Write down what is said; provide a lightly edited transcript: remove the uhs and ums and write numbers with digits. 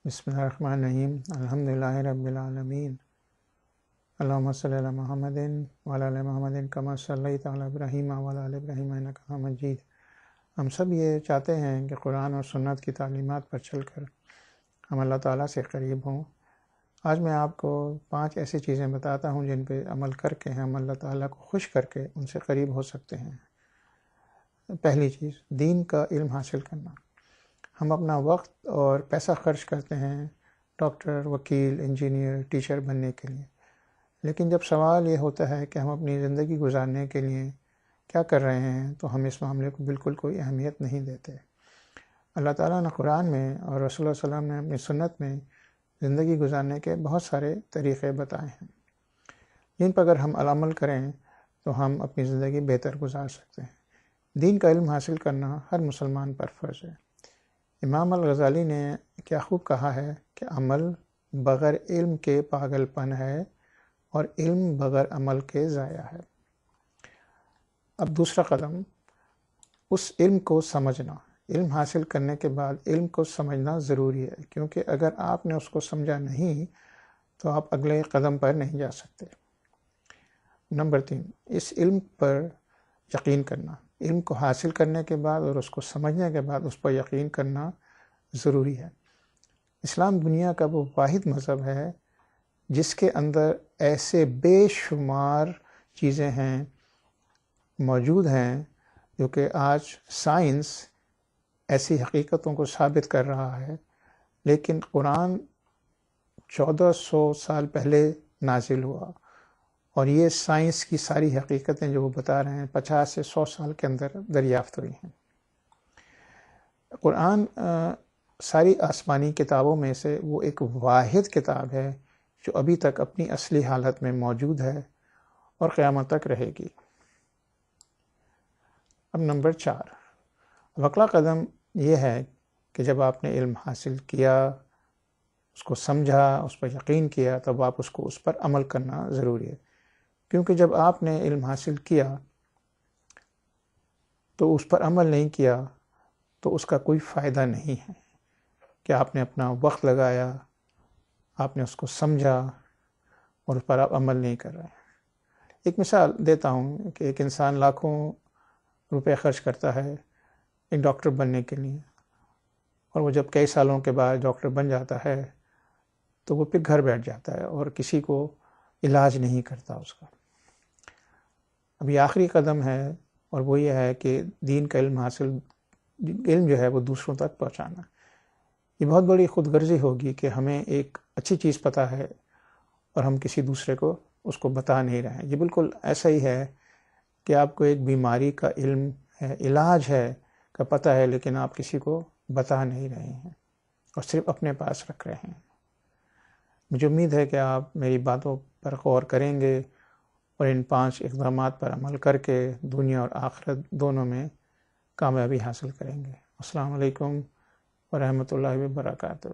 بسم اللہ الرحمن الرحیم الحمدللہ رب العالمین اللہم صلی علی محمد وعلی آل محمد کما صلیت علی ابراہیم وعلی آل ابراہیم انک حمید مجید۔ ہم سب یہ چاہتے ہیں کہ قرآن اور سنت کی تعلیمات پر چل کر ہم اللہ تعالیٰ سے قریب ہوں۔ آج میں آپ کو 5 ایسی چیزیں بتاتا ہوں جن پہ عمل کر کے ہم اللہ تعالیٰ کو خوش کر کے ان سے قریب ہو سکتے ہیں۔ پہلی چیز، دین کا علم حاصل کرنا۔ ہم اپنا وقت اور پیسہ خرچ کرتے ہیں ڈاکٹر، وکیل، انجینئر، ٹیچر بننے کے لیے، لیکن جب سوال یہ ہوتا ہے کہ ہم اپنی زندگی گزارنے کے لیے کیا کر رہے ہیں تو ہم اس معاملے کو بالکل کوئی اہمیت نہیں دیتے۔ اللہ تعالیٰ نے قرآن میں اور رسول اللہ صلی اللہ علیہ وسلم نے اپنی سنت میں زندگی گزارنے کے بہت سارے طریقے بتائے ہیں جن پر اگر ہم عمل کریں تو ہم اپنی زندگی بہتر گزار سکتے ہیں۔ دین کا علم حاصل کرنا ہر مسلمان پر فرض ہے۔ امام الغزالی نے کیا خوب کہا ہے کہ عمل بغیر علم کے پاگل پن ہے اور علم بغیر عمل کے ضائع ہے۔ اب دوسرا قدم، اس علم کو سمجھنا۔ علم حاصل کرنے کے بعد علم کو سمجھنا ضروری ہے، کیونکہ اگر آپ نے اس کو سمجھا نہیں تو آپ اگلے قدم پر نہیں جا سکتے۔ نمبر 3، اس علم پر یقین کرنا۔ علم کو حاصل کرنے کے بعد اور اس کو سمجھنے کے بعد اس پر یقین کرنا ضروری ہے۔ اسلام دنیا کا وہ واحد مذہب ہے جس کے اندر ایسے بے شمار چیزیں ہیں، موجود ہیں، جو کہ آج سائنس ایسی حقیقتوں کو ثابت کر رہا ہے، لیکن قرآن 1400 سال پہلے نازل ہوا اور یہ سائنس کی ساری حقیقتیں جو وہ بتا رہے ہیں 50 سے 100 سال کے اندر دریافت ہوئی ہیں۔ قرآن ساری آسمانی کتابوں میں سے وہ ایک واحد کتاب ہے جو ابھی تک اپنی اصلی حالت میں موجود ہے اور قیامت تک رہے گی۔ اب نمبر 4، اگلا قدم یہ ہے کہ جب آپ نے علم حاصل کیا، اس کو سمجھا، اس پر یقین کیا، تب آپ اس پر عمل کرنا ضروری ہے، کیونکہ جب آپ نے علم حاصل کیا تو اس پر عمل نہیں کیا تو اس کا کوئی فائدہ نہیں ہے کہ آپ نے اپنا وقت لگایا، آپ نے اس کو سمجھا اور اس پر آپ عمل نہیں کر رہے۔ ایک مثال دیتا ہوں کہ ایک انسان لاکھوں روپے خرچ کرتا ہے ایک ڈاکٹر بننے کے لیے، اور وہ جب کئی سالوں کے بعد ڈاکٹر بن جاتا ہے تو وہ پھر گھر بیٹھ جاتا ہے اور کسی کو علاج نہیں کرتا اس کا۔ اب یہ آخری قدم ہے اور وہ یہ ہے کہ دین کا علم جو ہے وہ دوسروں تک پہنچانا۔ یہ بہت بڑی خود غرضی ہوگی کہ ہمیں ایک اچھی چیز پتہ ہے اور ہم کسی دوسرے کو اس کو بتا نہیں رہے ہیں۔ یہ بالکل ایسا ہی ہے کہ آپ کو ایک بیماری کا علم ہے، علاج ہے کا پتہ ہے، لیکن آپ کسی کو بتا نہیں رہے ہیں اور صرف اپنے پاس رکھ رہے ہیں۔ مجھے امید ہے کہ آپ میری باتوں پر غور کریں گے اور ان 5 اقدامات پر عمل کر کے دنیا اور آخرت دونوں میں کامیابی حاصل کریں گے۔ السلام علیکم ورحمۃ اللہ وبرکاتہ۔